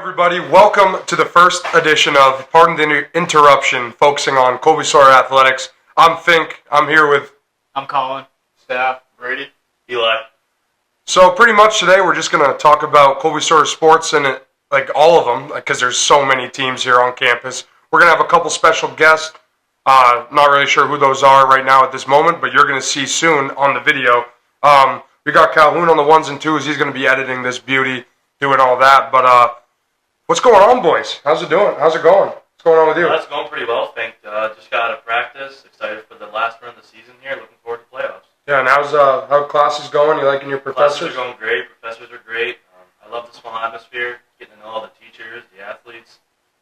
Everybody, welcome to the first edition of Pardon the Interruption, focusing on Colby-Sawyer Athletics. I'm Fink. I'm here with... I'm Colin. Staff. Brady. Eli. So pretty much today we're just going to talk about Colby-Sawyer sports and all of them, because there's so many teams here on campus. We're going to have a couple special guests. Not really sure who those are right now at this moment, but you're going to see soon on the video. We got Calhoun on the ones and twos. He's going to be editing this beauty, doing all that. But what's going on, boys? How's it doing? How's it going? What's going on with you? Well, it's going pretty well, Fink. Just got out of practice. Excited for the last run of the season here. Looking forward to playoffs. Yeah, and how classes going? You liking your professors? Classes are going great. Professors are great. I love the small atmosphere, getting to know all the teachers, the athletes.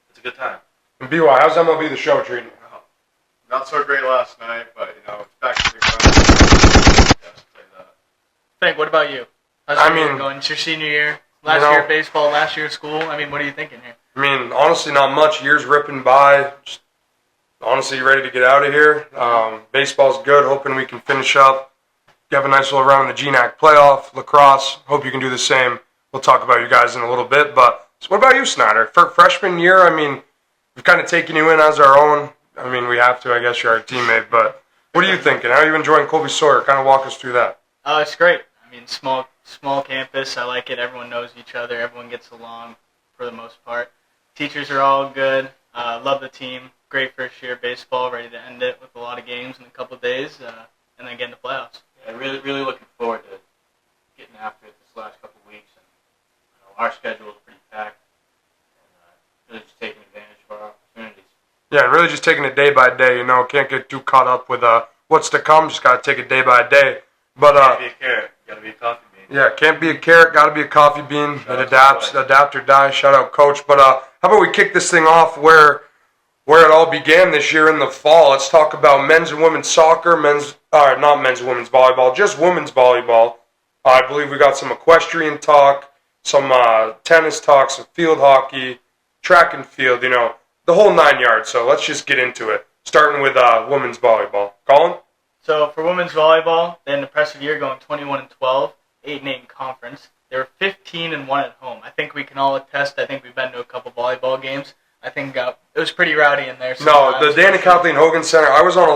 It's a good time. And BY, how's MLB The Show treating you? Not so great last night, but it's back to the ground. Frank, what about you? How's your year going? It's your senior year. Last year of baseball, last year of school. I mean, what are you thinking here? I mean, honestly, not much. Years ripping by. Just honestly ready to get out of here. Baseball's good. Hoping we can finish up. Have a nice little round in the GNAC playoff. Lacrosse. Hope you can do the same. We'll talk about you guys in a little bit. But so what about you, Snyder? For freshman year, I mean, we've kind of taken you in as our own. I mean, we have to. I guess you're our teammate. But what are you thinking? How are you enjoying Colby-Sawyer? Kind of walk us through that. It's great. I mean, small campus. I like it. Everyone knows each other. Everyone gets along for the most part. Teachers are all good. Love the team. Great first year of baseball. Ready to end it with a lot of games in a couple of days, and then get into playoffs. Yeah, really looking forward to getting after it this last couple of weeks. And our schedule is pretty packed, and really just taking advantage of our opportunities. Yeah, really just taking it day by day. Can't get too caught up with what's to come. Just got to take it day by day. But Can't be a carrot. Got to be a coffee bean. Yeah, can't be a carrot. Got to be a coffee bean. It adapts, adapt or die. Shout out, coach. But how about we kick this thing off where it all began this year in the fall? Let's talk about men's and women's soccer. Not men's and women's volleyball, just women's volleyball. I believe we got some equestrian talk, some tennis talk, some field hockey, track and field. The whole 9 yards. So let's just get into it. Starting with women's volleyball. Colin? So for women's volleyball, they had an impressive year, going 21-12, 8-8 in conference. They were 15-1 at home. I think we can all attest. I think we've been to a couple volleyball games. I think it was pretty rowdy in there. No, the Danny Kathleen Hogan Center. I was on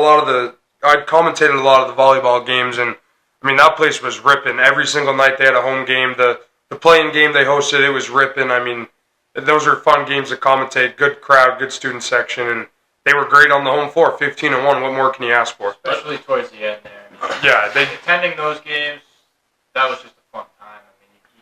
I'd commentated a lot of the volleyball games, and I mean that place was ripping. Every single night they had a home game. The playing game they hosted, it was ripping. I mean, those are fun games to commentate. Good crowd, good student section, and they were great on the home floor. 15-1. What more can you ask for? Especially towards the end there. Yeah, attending those games, that was just a fun time. I mean, you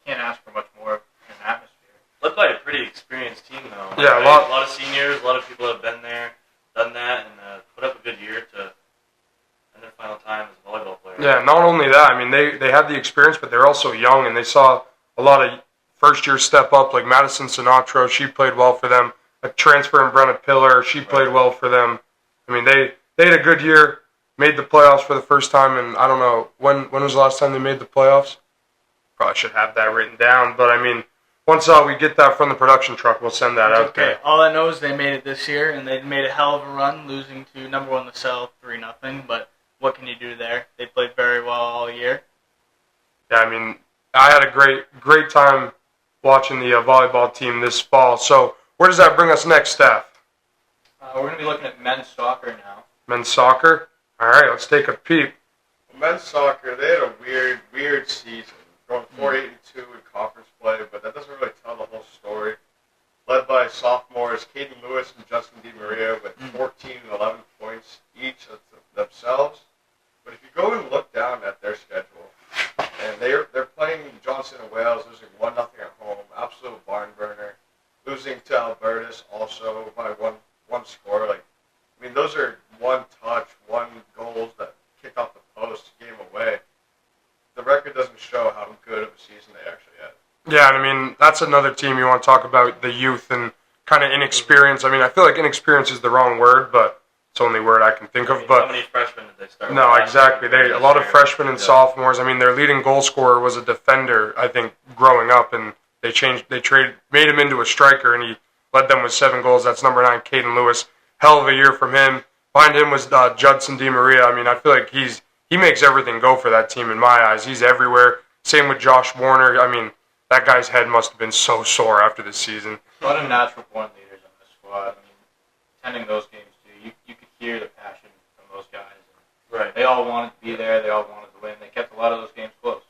can't ask for much more in an atmosphere. Led by a pretty experienced team, though. Yeah, right? A lot of seniors, a lot of people have been there, done that, and put up a good year to end their final time as a volleyball player. Yeah, not only that, I mean, they had the experience, but they're also young, and they saw a lot of first-year step up, like Madison Sinatra. She played well for them. A transfer in Brenna Pillar, she played well for them. I mean, they had a good year, made the playoffs for the first time, and I don't know, when was the last time they made the playoffs? Probably should have that written down, but I mean, once we get that from the production truck, we'll send that out there. All I know is they made it this year, and they made a hell of a run, losing to number one LaSalle 3-0, but what can you do there? They played very well all year. Yeah, I mean, I had a great time watching the volleyball team this fall, so where does that bring us next, Steph? We're going to be looking at men's soccer now. Men's soccer? All right, let's take a peep. Men's soccer, they had a weird season. Going 4-8-2 in conference play, but that doesn't really tell the whole story. Led by sophomores Kaden Lewis and Justin DiMaria with 14 and 11 points each of themselves. But if you go and look down at their schedule, and they're playing Johnson and Wales, losing 1-0 at home, absolute barn burner. Losing to Albertus also by one score. I mean, those are one touch, one goals that kick off the post, game away. The record doesn't show how good of a season they actually had. Yeah, and I mean, that's another team you want to talk about, the youth and kind of inexperience. I mean, I feel like inexperience is the wrong word, but it's the only word I can think of. But how many freshmen did they start with? No, exactly. A lot of freshmen and sophomores. I mean, their leading goal scorer was a defender, I think, growing up, and made him into a striker, and he led them with 7 goals. That's number 9, Kaden Lewis. Hell of a year from him. Behind him was Judson DiMaria. I mean, I feel like he makes everything go for that team in my eyes. He's everywhere. Same with Josh Warner. I mean, That guy's head must have been so sore after the season. A lot of natural born leaders on this squad. I mean, attending those games too, you could hear the passion from those guys. Right. They all wanted to be there. They all wanted to win. They kept a lot of those games close.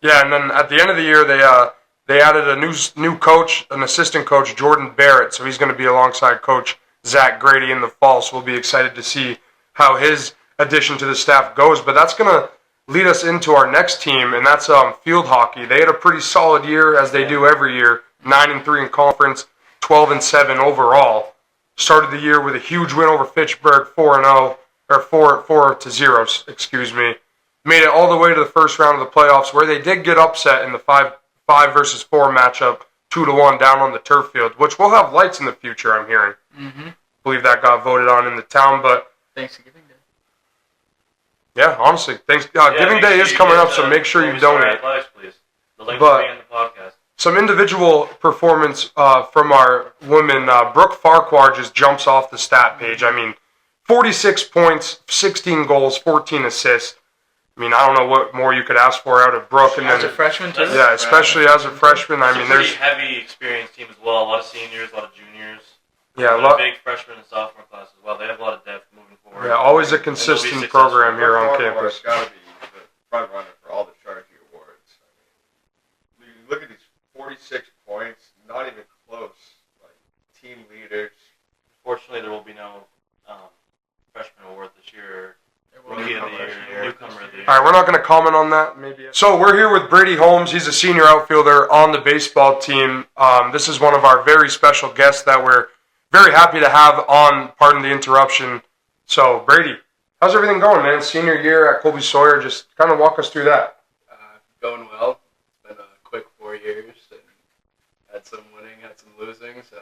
Yeah, and then at the end of the year, they added a new coach, an assistant coach, Jordan Barrett. So he's going to be alongside Coach Zach Grady in the fall. So we'll be excited to see how his addition to the staff goes. But that's going to lead us into our next team, and that's field hockey. They had a pretty solid year, as they do every year. 9-3 in conference, 12-7 overall. Started the year with a huge win over Fitchburg, 4-0. Or 4-0, excuse me. Made it all the way to the first round of the playoffs, where they did get upset in the 5 versus 4 matchup, 2-1 down on the turf field, which will have lights in the future, I'm hearing. Mm-hmm. I believe that got voted on in the town, but Thanksgiving Day. yeah, honestly, Giving Day is coming up, so make sure you Colby-Sawyer donate. Athletics, please. The link But- will be in the podcast. Some individual performance from our women. Brooke Farquhar just jumps off the stat page. I mean, 46 points, 16 goals, 14 assists. I mean, I don't know what more you could ask for out of Brooke. And As a then, freshman, too? yeah, especially as a freshman. I It's mean, a pretty there's heavy, experienced team as well. A lot of seniors, a lot of juniors. yeah, A big freshman and sophomore class as well. They have a lot of depth moving forward. yeah, always a And they'll be consistent successful. program here on Baltimore campus. has got to be the front runner for all the Sharkey awards. I mean, you look at these 46 points, not even close. Like team leaders. Fortunately, there will be no freshman award this year. Rookie of the year, newcomer of the year. All right, we're not going to comment on that. Maybe. So we're here with Brady Holmes. He's a senior outfielder on the baseball team. This is one of our very special guests that we're very happy to have on. Pardon the interruption. So Brady, how's everything going, man? Senior year at Colby-Sawyer. Just kind of walk us through that. Going well. It's been a quick 4 years, and had some winning, had some losing, so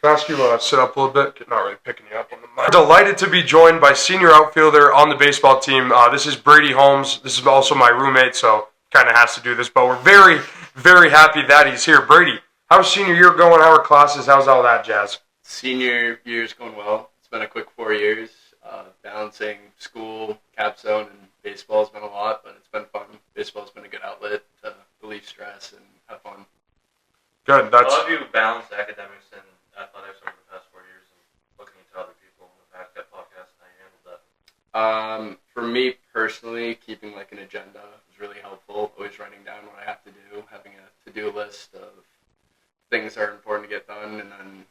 Can I ask you to sit up a little bit? Not really picking you up on the mic. Delighted to be joined by senior outfielder on the baseball team. This is Brady Holmes. This is also my roommate, so kind of has to do this. But we're very, very happy that he's here. Brady, how's senior year going? How are classes? How's all that jazz? senior year's going well. It's been a quick 4 years. Balancing school, capstone, and baseball has been a lot, but it's been fun. Baseball's been a good outlet to relieve stress and have fun. Good. How That's have you balanced academics and athletics over the past 4 years and looking into other people in the back that podcast and how you handled that? For me personally, keeping like an agenda is really helpful. Always writing down what I have to do, having a to-do list of things that are important to get done, and then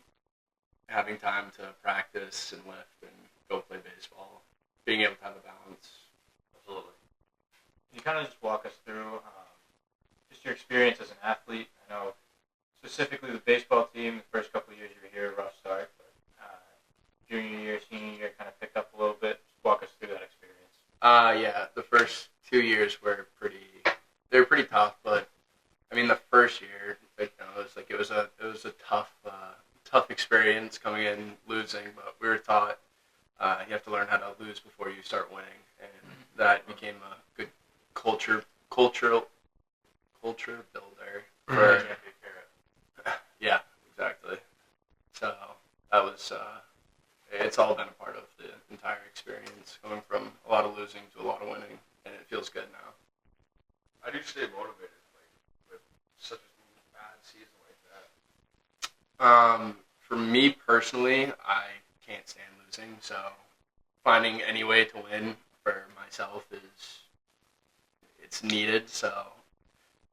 having time to practice and lift and go play baseball. Being able to have a balance. Absolutely. Can you kind of just walk us through just your experience as an athlete? I know specifically the baseball team, the first couple of years you were here, rough start, but junior year, senior year kind of picked up a little bit. Just walk us through that experience. Yeah, the first 2 years were they were pretty tough, but I mean the first year, it was a tough experience coming in losing, but we were taught you have to learn how to lose before you start winning, and that became a good culture builder for yeah, exactly. So that was it's all been a part of the entire experience, going from a lot of losing to a lot of winning, and it feels good now. How do you stay motivated with such a bad season like that? For me personally, I can't stand losing, so finding any way to win for myself it's needed. So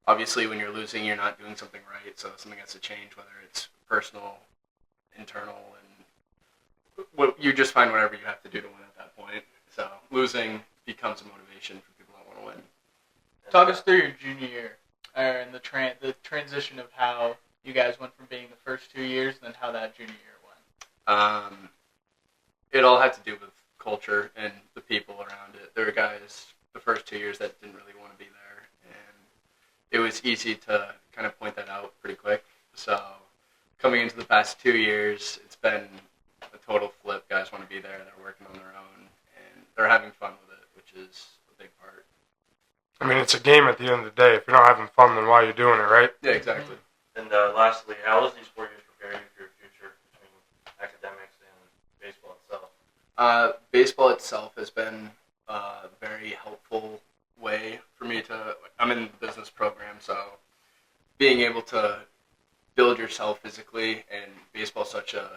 obviously when you're losing, you're not doing something right, so something has to change, whether it's personal, internal, and you just find whatever you have to do to win at that point. So losing becomes a motivation for people that want to win. Talk us through your junior year, and the transition of how you guys went from being the first 2 years, and then how that junior year went. It all had to do with culture and the people around it. There were guys the first 2 years that didn't really want to be there, and it was easy to kind of point that out pretty quick. So coming into the past 2 years, it's been a total flip. Guys want to be there. They're working on their own, and they're having fun with it, which is a big part. I mean, it's a game at the end of the day. If you're not having fun, then why are you doing it, right? Yeah, exactly. And lastly, how has these 4 years prepared you for your future between academics and baseball itself? Baseball itself has been a very helpful way for me to. I'm in the business program, so being able to build yourself physically, and baseball's such a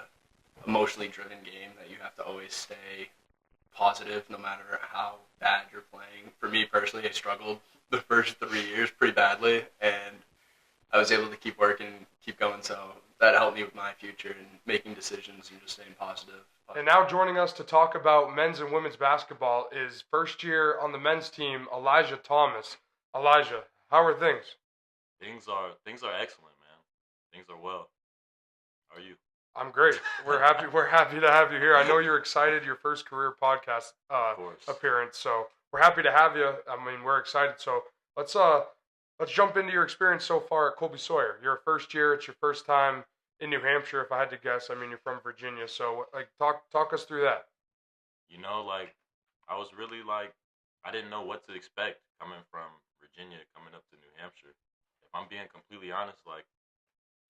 emotionally driven game that you have to always stay positive no matter how bad you're playing. For me personally, I struggled the first 3 years pretty badly, and I was able to keep working, keep going, so that helped me with my future and making decisions and just staying positive. And now joining us to talk about men's and women's basketball is first year on the men's team, Elijah Thomas. Elijah, how are things? Things are excellent, man. Things are well. How are you? I'm great. We're happy to have you here. I know you're excited, your first career podcast Of course. appearance. So we're happy to have you. I mean, we're excited. So let's jump into your experience so far at Colby-Sawyer. Your first year, it's your first time in New Hampshire, if I had to guess. I mean, you're from Virginia, so like talk us through that. You know, like I was really like I didn't know what to expect coming from Virginia coming up to New Hampshire. If I'm being completely honest, like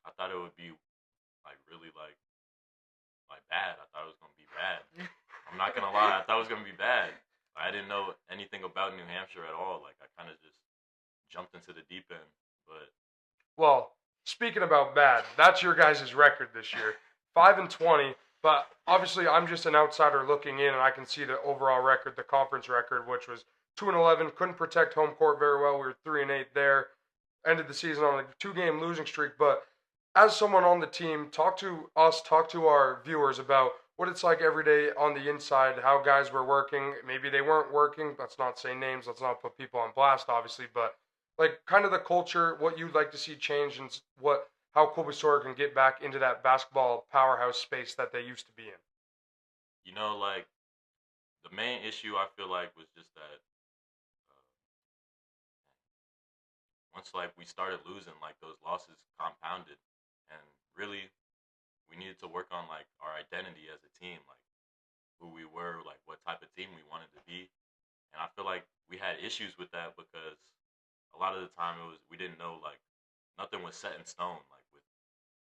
I thought it would be like really like bad. I thought it was gonna be bad. I'm not gonna lie, I thought it was gonna be bad. I didn't know anything about New Hampshire at all. Like I kind of just jumped into the deep end. But Well, speaking about bad, that's your guys' record this year, 5-20. But obviously, I'm just an outsider looking in, and I can see the overall record, the conference record, which was 2-11. Couldn't protect home court very well. We were 3-8 there. Ended the season on a 2-game losing streak. But as someone on the team, talk to our viewers about what it's like every day on the inside, how guys were working. Maybe they weren't working. Let's not say names. Let's not put people on blast, obviously. But like kind of the culture, what you'd like to see change, and how Colby-Sawyer can get back into that basketball powerhouse space that they used to be in. you know, like the main issue I feel like was just that once like we started losing, like those losses compounded, and really we needed to work on like our identity as a team, like who we were, like what type of team we wanted to be. And I feel like we had issues with that because a lot of the time we didn't know, like nothing was set in stone, like with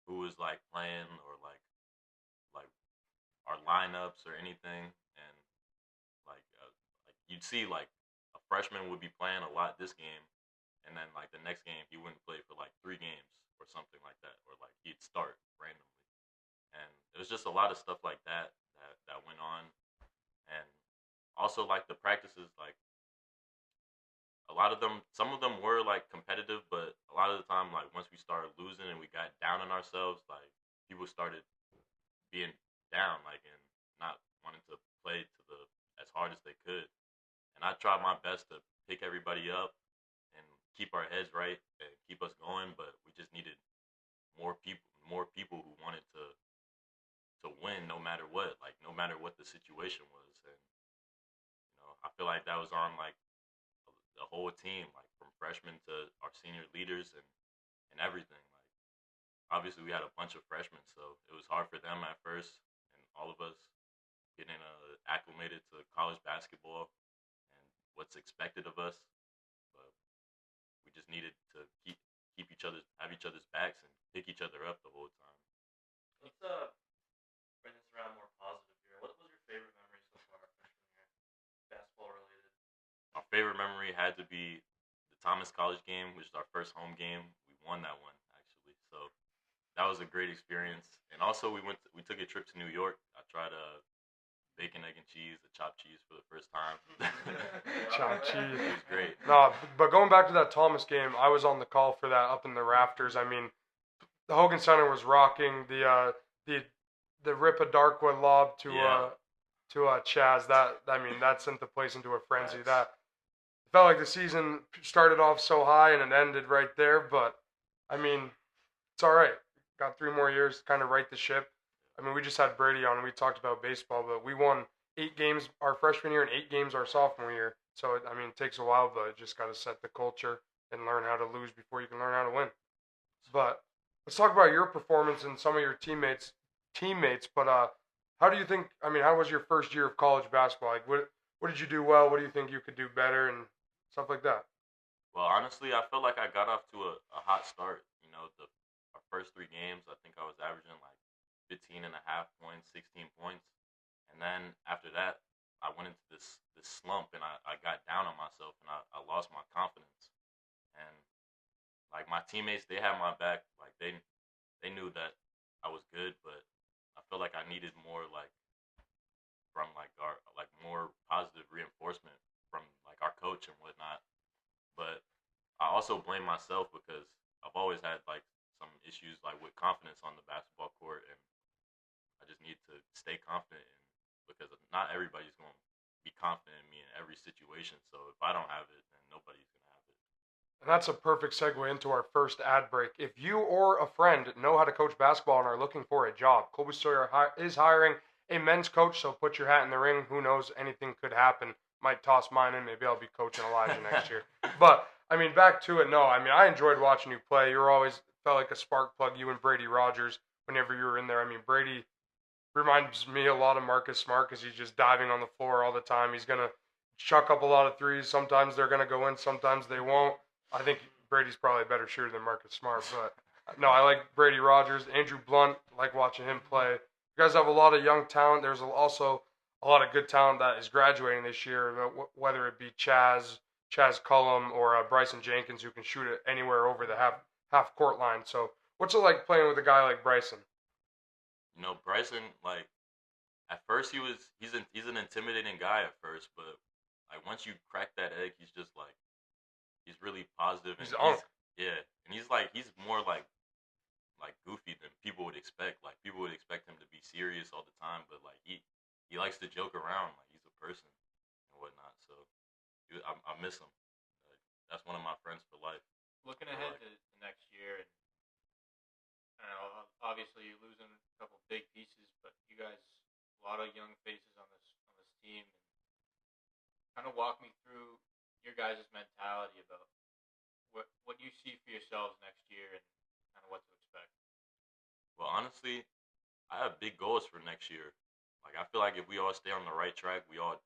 who was like playing or like our lineups or anything. And like you'd see like a freshman would be playing a lot this game, and then like the next game he wouldn't play for like 3 games or something like that, or like he'd start randomly. And it was just a lot of stuff like that went on. And also like the practices, like a lot of them, some of them were like competitive, but a lot of the time, like once we started losing and we got down on ourselves, like people started being down, like and not wanting to play to the as hard as they could. And I tried my best to pick everybody up and keep our heads right and keep us going, but we just needed more people who wanted to win no matter what, like no matter what the situation was. And I feel like that was on like the whole team, like from freshmen to our senior leaders and everything. Like obviously we had a bunch of freshmen, so it was hard for them at first, and all of us getting acclimated to college basketball and what's expected of us. But we just needed to have each other's backs and pick each other up the whole time. Let's bring this around more positive here. What was your favorite memory so far freshman year, basketball related? My favorite memory had to be the Thomas College game, which is our first home game. We won that one actually, so that was a great experience. And also we took a trip to New York. I tried bacon, egg, and cheese, the chopped cheese for the first time. Chopped cheese. It was great. No, but going back to that Thomas game, I was on the call for that up in the rafters. I mean, the Hogan Center was rocking. The Rip Adarkwa lob to Chaz. That sent the place into a frenzy. Nice. That felt like the season started off so high and it ended right there. But I mean, it's all right. Got 3 more years to kind of right the ship. I mean, we just had Brady on and we talked about baseball, but we won 8 games our freshman year and 8 games our sophomore year. So it takes a while, but you just got to set the culture and learn how to lose before you can learn how to win. But let's talk about your performance and some of your teammates. But how do you think? I mean, how was your first year of college basketball? Like, what did you do well? What do you think you could do better and stuff like that? Well, honestly, I felt like I got off to a hot start. Our first 3 games, I think I was averaging like 15 and a half points, 16 points. And then after that, I went into this slump and I got down on myself and I lost my confidence. And like my teammates, they had my back. Like they knew that I was good, but I felt like I needed more like from like our like more positive reinforcement from like our coach and whatnot. But I also blame myself because I've always had like some issues like with confidence on the basketball court, and I just need to stay confident in because not everybody's going to be confident in me in every situation. So if I don't have it, then nobody's going to have it. And that's a perfect segue into our first ad break. If you or a friend know how to coach basketball and are looking for a job, Colby-Sawyer is hiring a men's coach, so put your hat in the ring. Who knows? Anything could happen. Might toss mine in. Maybe I'll be coaching Elijah next year. But, I mean, back to it. No, I mean, I enjoyed watching you play. You were always felt like a spark plug, you and Brady Rogers, whenever you were in there. I mean, Brady reminds me a lot of Marcus Smart because he's just diving on the floor all the time. He's going to chuck up a lot of threes. Sometimes they're going to go in, sometimes they won't. I think Brady's probably a better shooter than Marcus Smart, but no, I like Brady Rogers. Andrew Blunt, like watching him play. You guys have a lot of young talent. There's also a lot of good talent that is graduating this year, whether it be Chaz Cullum, or Bryson Jenkins, who can shoot it anywhere over the half court line. So what's it like playing with a guy like Bryson? You know, Bryson, like at first he's an intimidating guy at first, but like once you crack that egg, he's just like he's really positive and he's more like goofy than people would expect. Like people would expect him to be serious all the time, but like he likes to joke around. Like he's a person and whatnot. So I miss him. That's one of my friends for life. Looking ahead to next year, and I don't know, obviously you're losing a couple big pieces, but you guys, a lot of young faces on this team, and kind of walk me through your guys' mentality about what you see for yourselves next year and kind of what to expect. Well, honestly, I have big goals for next year. Like I feel like if we all stay on the right track, we all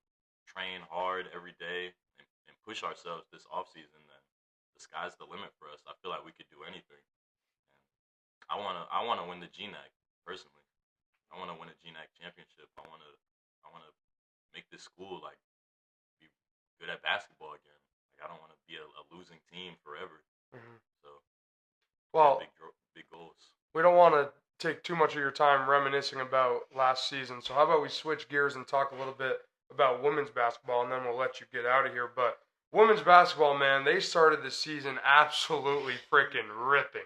train hard every day and push ourselves this off season, then the sky's the limit for us. I feel like we could do anything. And I wanna win the GNAC personally. I wanna win a GNAC championship. I wanna make this school like be good at basketball again. Like I don't want to be a losing team forever. Mm-hmm. So Well, big goals. we don't want to take too much of your time reminiscing about last season. So how about we switch gears and talk a little bit about women's basketball, and then we'll let you get out of here. But women's basketball, man, they started the season absolutely freaking ripping.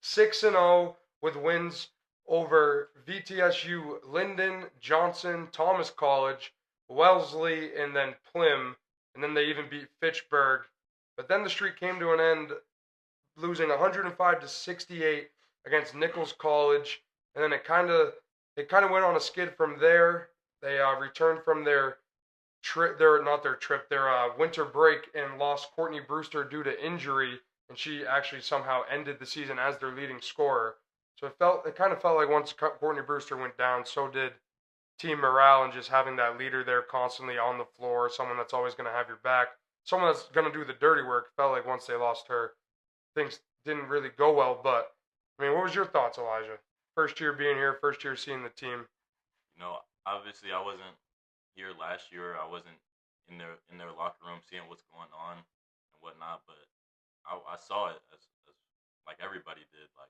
6-0 with wins over VTSU, Linden, Johnson, Thomas College, Wellesley, and then Plym. And then they even beat Fitchburg. But then the streak came to an end, losing 105-68 against Nichols College, and then it kind of went on a skid from there. They returned from their winter break and lost Courtney Brewster due to injury, and she actually somehow ended the season as their leading scorer. So it kind of felt like once Courtney Brewster went down, so did team morale, and just having that leader there constantly on the floor, someone that's always going to have your back, someone that's going to do the dirty work. Felt like once they lost her, things didn't really go well. But I mean, what was your thoughts, Elijah? First year being here, first year seeing the team. You know, obviously I wasn't here last year. I wasn't in their locker room seeing what's going on and whatnot, but I saw it as like everybody did. Like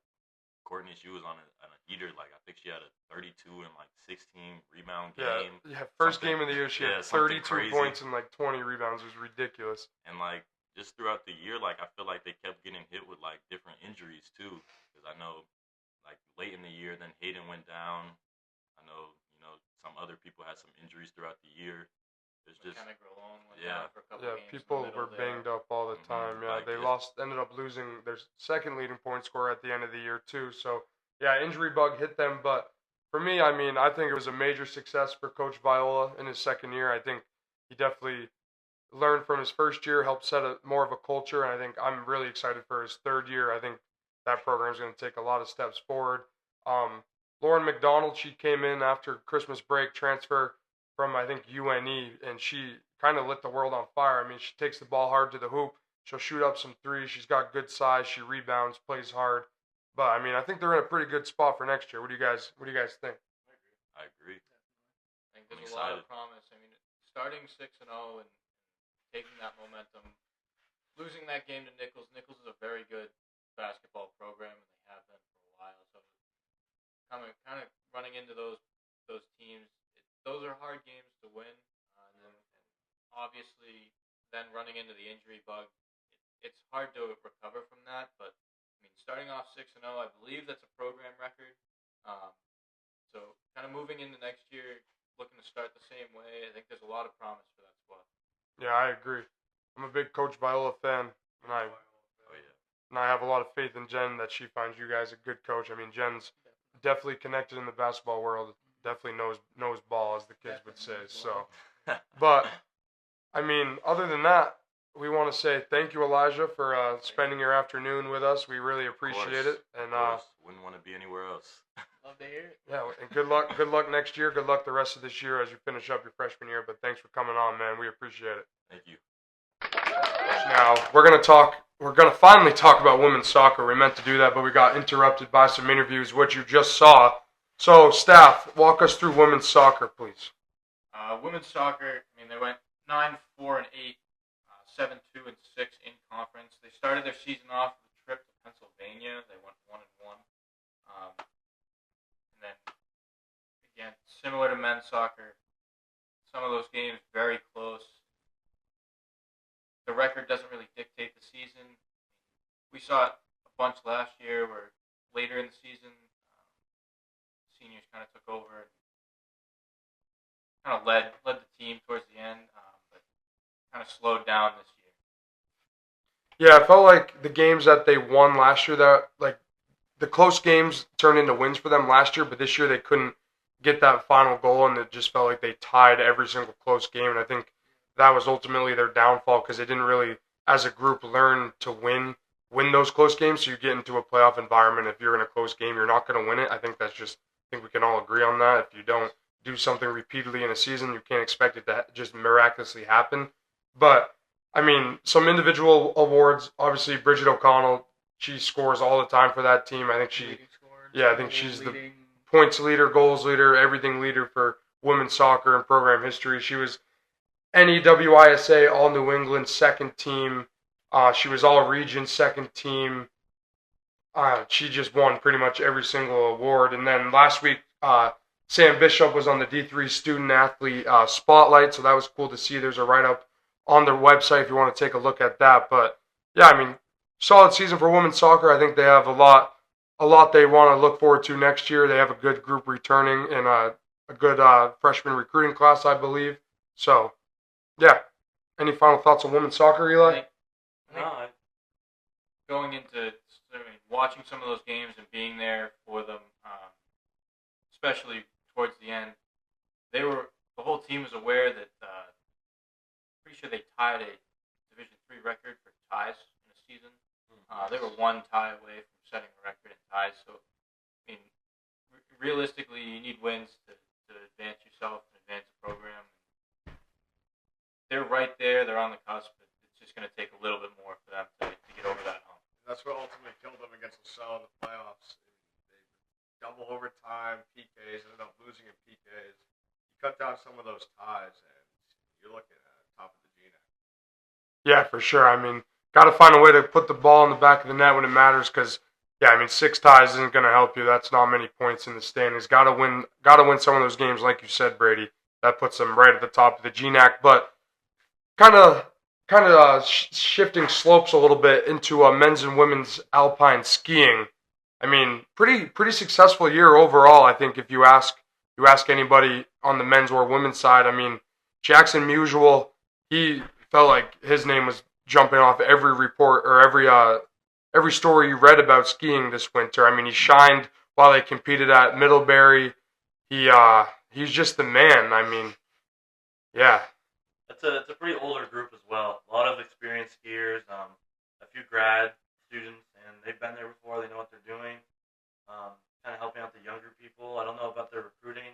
Courtney, she was on a heater. Like I think she had a 32 and like 16 rebound game. Yeah. First game of the year, she had 32 points and like 20 rebounds. It was ridiculous. And like just throughout the year, like I feel like they kept getting hit with like different injuries too. Because I know, like late in the year, then Hayden went down. I know, some other people had some injuries throughout the year. It's just kind of down for a couple games. People were banged up all the time. Yeah, like they ended up losing their second leading point scorer at the end of the year too. So yeah, injury bug hit them. But for me, I mean, I think it was a major success for Coach Viola in his second year. I think he definitely learned from his first year, helped set more of a culture, and I think I'm really excited for his third year. I think that program is going to take a lot of steps forward. Lauren McDonald, she came in after Christmas break, transfer from, I think, UNE, and she kind of lit the world on fire. I mean, she takes the ball hard to the hoop. She'll shoot up some threes. She's got good size. She rebounds, plays hard. But, I mean, I think they're in a pretty good spot for next year. What do you guys think? I agree. I think there's a lot of promise. I mean, starting 6-0 and taking that momentum, losing that game to Nichols. Nichols is a very good basketball program, and they have been for a while. So kind of running into those teams, those are hard games to win. And obviously, then running into the injury bug, it's hard to recover from that. But I mean, starting off 6-0, I believe that's a program record. So kind of moving into next year, looking to start the same way. I think there's a lot of promise for that squad. Yeah, I agree. I'm a big Coach Viola fan, and I have a lot of faith in Jen that she finds you guys a good coach. I mean, Jen's definitely connected in the basketball world. Definitely knows ball, as the kids would say. So, but I mean, other than that, we want to say thank you, Elijah, for spending your afternoon with us. We really appreciate it, and wouldn't want to be anywhere else. Love to hear it. yeah, and good luck. Good luck next year. Good luck the rest of this year as you finish up your freshman year. But thanks for coming on, man. We appreciate it. Thank you. Now we're gonna finally talk about women's soccer. We meant to do that, but we got interrupted by some interviews, which you just saw. So, staff, walk us through women's soccer, please. Women's soccer, I mean, they went 9-4-8, 7-2-6 in conference. They started their season off with a trip to Pennsylvania. They went 1-1. And then, again, similar to men's soccer, some of those games very close. The record doesn't really dictate the season. We saw it a bunch last year where later in the season, seniors kind of took over and kind of led the team towards the end, but kind of slowed down this year. Yeah, I felt like the games that they won last year, that like the close games turned into wins for them last year, but this year they couldn't get that final goal, and it just felt like they tied every single close game. And I think that was ultimately their downfall because they didn't really, as a group, learn to win those close games. So you get into a playoff environment. If you're in a close game, you're not going to win it. I think we can all agree on that. If you don't do something repeatedly in a season, you can't expect it to just miraculously happen. But I mean, some individual awards. Obviously, Bridget O'Connell, she scores all the time for that team. I think she's the points leader, goals leader, everything leader for women's soccer and program history. She was NEWISA All New England second team. She was All Region second team. She just won pretty much every single award. And then last week, Sam Bishop was on the D3 Student Athlete Spotlight, so that was cool to see. There's a write-up on their website if you want to take a look at that. But yeah, I mean, solid season for women's soccer. I think they have a lot they want to look forward to next year. They have a good group returning and a good freshman recruiting class, I believe. So, yeah. Any final thoughts on women's soccer, Eli? Going into watching some of those games and being there for them, especially towards the end, the whole team was aware that pretty sure they tied a Division III record for ties in a season. They were one tie away from setting a record in ties. So, I mean, realistically, you need wins to advance yourself and advance the program. They're right there. They're on the cusp. It's just going to take a little bit more for them to get over that hump. That's what ultimately killed them against LaSalle in the playoffs. They double overtime, PKs, ended up losing in PKs. You cut down some of those ties, and you're looking at top of the GNAC. Yeah, for sure. I mean, got to find a way to put the ball in the back of the net when it matters because, yeah, I mean, 6 ties isn't going to help you. That's not many points in the standings. Got to win some of those games, like you said, Brady. That puts them right at the top of the GNAC. But kind of shifting slopes a little bit into men's and women's alpine skiing. I mean, pretty successful year overall. I think if you ask anybody on the men's or women's side, I mean, Jackson Musial, he felt like his name was jumping off every report or every story you read about skiing this winter. I mean, he shined while they competed at Middlebury. He's just the man. I mean, yeah. It's a pretty older group as well. A lot of experienced skiers, a few grad students, and they've been there before. They know what they're doing. Kind of helping out the younger people. I don't know about their recruiting,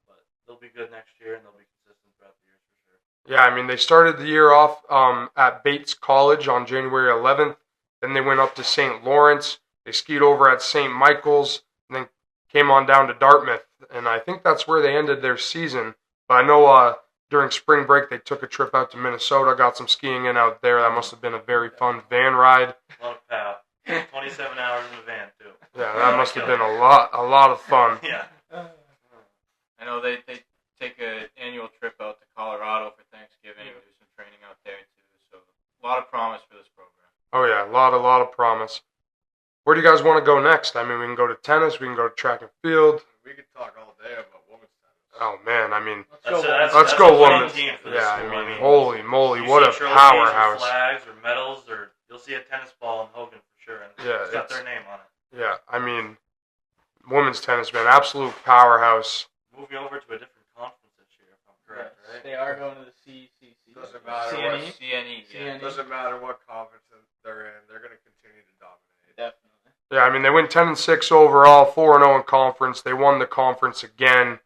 but they'll be good next year, and they'll be consistent throughout the years for sure. Yeah, I mean, they started the year off at Bates College on January 11th. Then they went up to St. Lawrence. They skied over at St. Michael's, and then came on down to Dartmouth. And I think that's where they ended their season. But I know during spring break, they took a trip out to Minnesota, got some skiing in out there. That must have been a very fun van ride. A lot of path. 27 hours in the van too. Yeah, that must have been a lot of fun. Yeah. I know they take an annual trip out to Colorado for Thanksgiving and do some training out there too. So a lot of promise for this program. Oh yeah, a lot of promise. Where do you guys want to go next? I mean, we can go to tennis, we can go to track and field. We could talk all day about women's tennis. Oh man, I mean, Let's let's go. go a winning women's. team for this Yeah, school. I mean, holy moly, you what a see trophies powerhouse. Or flags or medals, or you'll see a tennis ball in Hogan for sure, and Yeah, it's got it's- their name on it. Yeah, I mean, women's tennis, man, absolute powerhouse. Moving over to a different conference this year, if I'm correct, right? They are going to the CCC. Doesn't matter CNE? CNE, yeah. CNE. Doesn't matter what conference they're in, they're going to continue to dominate. Definitely. Yeah, I mean, they went 10-6 overall, 4-0 in conference. They won the conference again.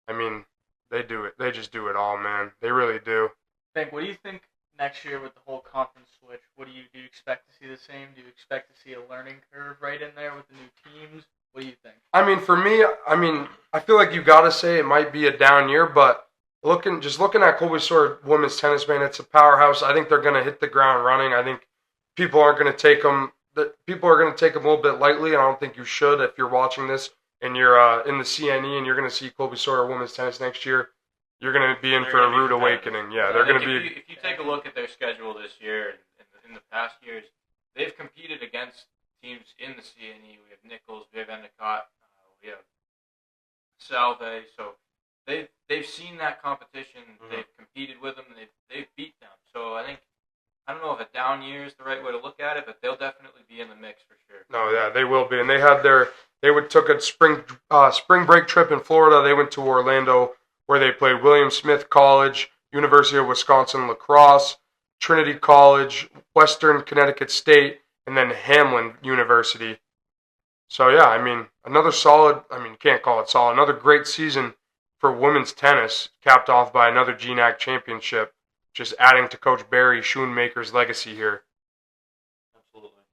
I mean, they do it. They just do it all, man. They really do. What do you think next year with the whole conference switch? Do you expect to see the same? Do you expect to see a learning curve right in there with the new teams? What do you think? I mean, for me, I feel like you got to say it might be a down year, but looking at Colby-Sawyer women's tennis, man, it's a powerhouse. I think they're going to hit the ground running. I think people aren't going to take them. People are going to take them a little bit lightly, and I don't think you should if you're watching this and you're in the CNE and you're going to see Colby-Sawyer women's tennis next year. You're going to be in They're for a gonna be rude competitive. awakening. Yeah, I they're going think to be. If you take a look at their schedule this year and in the past years, they've competed against teams in the CNE. We have Nichols, we have Endicott, we have Salve. So they've seen that competition. Mhm. They've competed with them. They've beat them. So I don't know if a down year is the right way to look at it, but they'll definitely be in the mix for sure. No, yeah, they will be, and took a spring break trip in Florida. They went to Orlando, where they played William Smith College, University of Wisconsin Lacrosse, Trinity College, Western Connecticut State, and then Hamlin University. So yeah, I mean, you can't call it solid. Another great season for women's tennis, capped off by another GNAC championship, just adding to Coach Barry Schoonmaker's legacy here. Absolutely.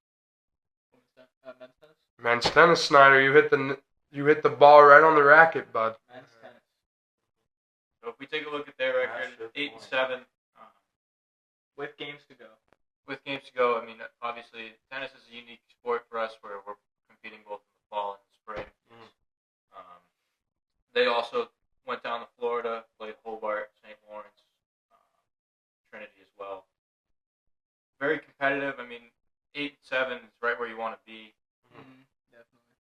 Men's tennis? Men's tennis, Snyder, you hit the ball right on the racket, bud. Men's tennis. So if we take a look at their record, That's a good 8-7, With games to go. with games to go. I mean, obviously, tennis is a unique sport for us where we're competing both in the fall and the spring. Mhm. They also went down to Florida, played Hobart, St. Lawrence, Trinity as well. Very competitive. I mean, 8-7 is right where you want to be. Mm-hmm. Definitely.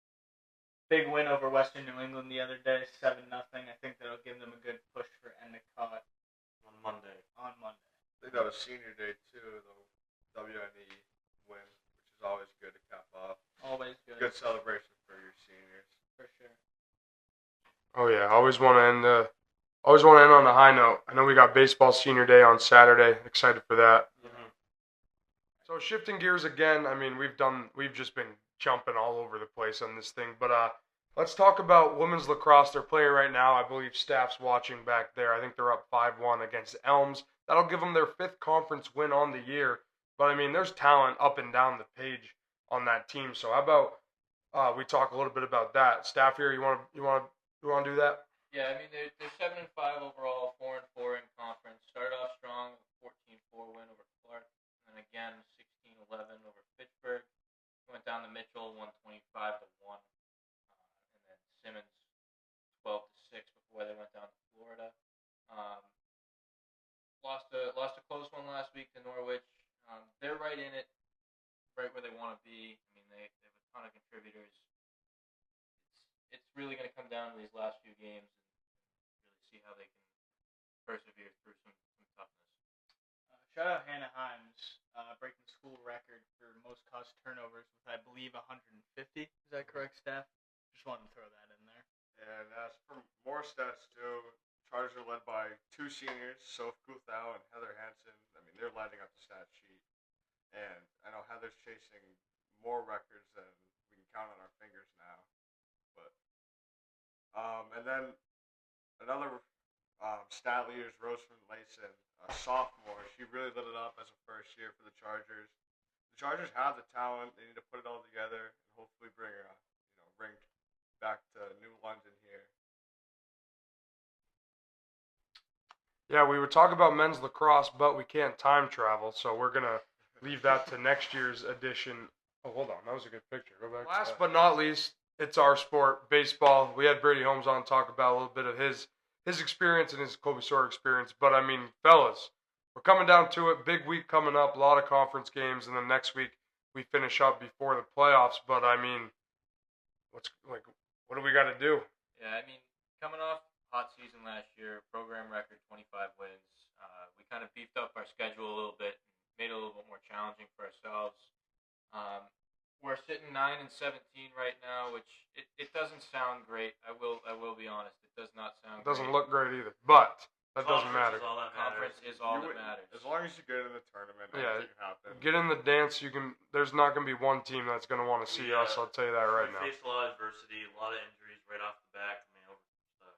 Big win over Western New England the other day, 7-0. I think that'll give them a good push for Endicott On Monday. on Monday. They got a senior day too, the WNE win, which is always good to cap off. Always good. Good celebration for your seniors. For sure. Oh yeah, always want to end on a high note. I know we got baseball senior day on Saturday. Excited for that. Mhm. So shifting gears again. I mean, we've just been jumping all over the place on this thing, but let's talk about women's lacrosse. They're playing right now. I believe staff's watching back there. I think they're up 5-1 against Elms. That'll give them their 5th conference win on the year. But I mean, there's talent up and down the page on that team. So how about we talk a little bit about that? Staff here, you want to do that? Yeah, I mean, they're 7-5 overall, 4-4 in conference. Started off strong, 14-4 win over Clark, and then again 16-11 over Fitchburg. Went down to Mitchell, 125-1, and then Simmons 12-6 before they went down to Florida. Lost a close one last week to Norwich. They're right in it, right where they want to be. I mean, they have a ton of contributors. It's really going to come down to these last few games and really see how they can persevere through some toughness. Shout out Hannah Himes, breaking school record for most caused turnovers with, I believe, 150. Is that correct, staff? Just wanted to throw that in there. And as for more stats too, Chargers are led by 2 seniors, Soph Guthau and Heather Hansen. I mean, they're lighting up the stat sheet. And I know Heather's chasing more records than we can count on our fingers now. But and then another stat leader is Rosemond Layson, a sophomore. She really lit it up as a first year for the Chargers. The Chargers have the talent. They need to put it all together and hopefully bring a ring back to New London here. Yeah, we would talk about men's lacrosse, but we can't time travel, so we're gonna leave that to next year's edition Oh, hold on. That was a good picture. Go back. Last but not least, it's our sport, baseball. We had Brady Holmes on talk about a little bit of his experience and his Colby-Sawyer experience. But, I mean, fellas, we're coming down to it. Big week coming up. A lot of conference games. And then next week we finish up before the playoffs. But, I mean, what do we got to do? Yeah, I mean, coming off hot season last year, program record 25 wins. We kind of beefed up our schedule a little bit and made it a little bit more challenging for ourselves. We're sitting 9-17 right now, which it doesn't sound great. I will be honest. It does not sound. It doesn't great. look great either. But that doesn't Conference matter. is all that Conference matters. is all that matters. As long as you get in the tournament, Yeah, anything can happen. Get in the dance. There's not going to be one team that's going to want to see us. I'll tell you that right now. We faced a lot of adversity, a lot of injuries right off the bat. I mean, over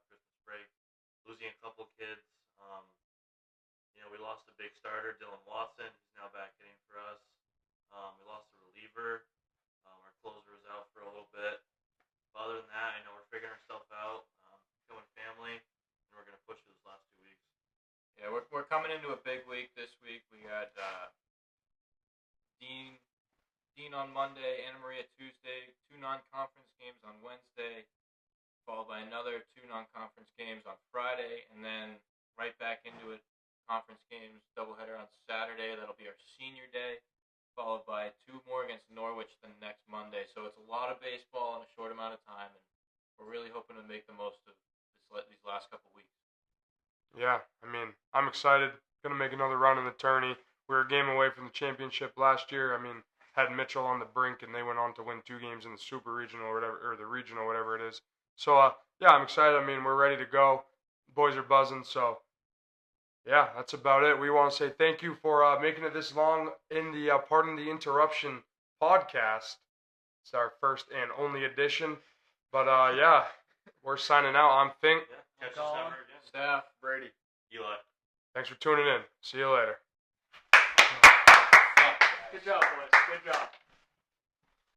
Christmas break, losing a couple kids. We lost a big starter, Dylan Watson. He's now back hitting for us. We lost a reliever. Our closer was out for a little bit. But other than that, I know we're figuring ourselves out, killing family, and we're going to push through this last 2 weeks. Yeah, we're coming into a big week this week. We got Dean on Monday, Anna Maria Tuesday, 2 non-conference games on Wednesday, followed by another 2 non-conference games on Friday, and then right back into it. Conference games, doubleheader on Saturday. That'll be our senior day, followed by 2 more against Norwich the next Monday. So it's a lot of baseball in a short amount of time, and we're really hoping to make the most of these last couple weeks. Yeah, I mean, I'm excited. Going to make another run in the tourney. We were a game away from the championship last year. I mean, had Mitchell on the brink, and they went on to win 2 games in the super regional or whatever, or the regional, whatever it is. So, yeah, I'm excited. I mean, we're ready to go. Boys are buzzing, so... yeah, that's about it. We want to say thank you for making it this long in the Pardon the Interruption podcast. It's our first and only edition. But, yeah, we're signing out. I'm Fink. Yeah, catch us never again. Staff. Brady. Eli. Thanks for tuning in. See you later. Good job, boys. Good job.